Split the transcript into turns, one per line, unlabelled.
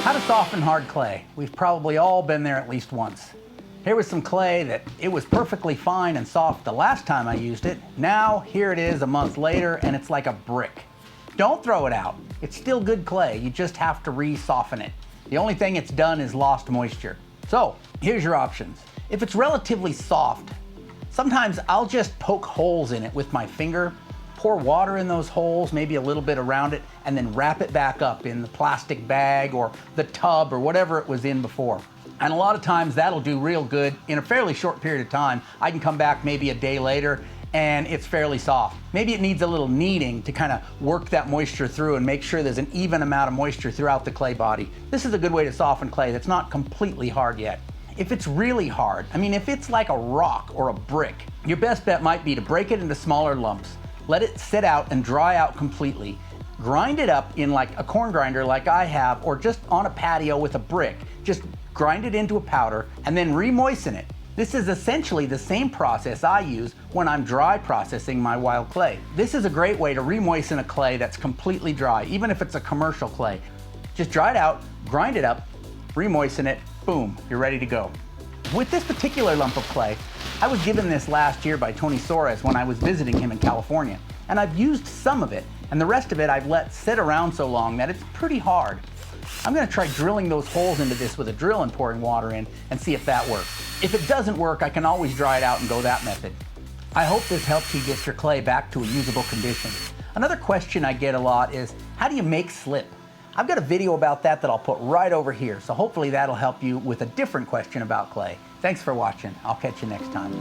How to soften hard clay. We've probably all been there at least once. Here was some clay that it was perfectly fine and soft the last time I used it. Now here it is a month later and it's like a brick. Don't throw it out. It's still good clay. You just have to re-soften it. The only thing it's done is lost moisture. So here's your options. If it's relatively soft, sometimes I'll just poke holes in it with my finger, pour water in those holes, maybe a little bit around it, and then wrap it back up in the plastic bag or the tub or whatever it was in before. And a lot of times that'll do real good. In a fairly short period of time, I can come back maybe a day later and it's fairly soft. Maybe it needs a little kneading to kind of work that moisture through and make sure there's an even amount of moisture throughout the clay body. This is a good way to soften clay that's not completely hard yet. If it's really hard, if it's like a rock or a brick, your best bet might be to break it into smaller lumps. Let it sit out and dry out completely. Grind it up in like a corn grinder like I have, or just on a patio with a brick. Just grind it into a powder and then re-moisten it. This is essentially the same process I use when I'm dry processing my wild clay. This is a great way to re-moisten a clay that's completely dry, even if it's a commercial clay. Just dry it out, grind it up, re-moisten it, boom, you're ready to go. With this particular lump of clay, I was given this last year by Tony Soares when I was visiting him in California, and I've used some of it, and the rest of it I've let sit around so long that it's pretty hard. I'm gonna try drilling those holes into this with a drill and pouring water in and see if that works. If it doesn't work, I can always dry it out and go that method. I hope this helps you get your clay back to a usable condition. Another question I get a lot is, how do you make slip? I've got a video about that I'll put right over here, so hopefully that'll help you with a different question about clay. Thanks for watching. I'll catch you next time.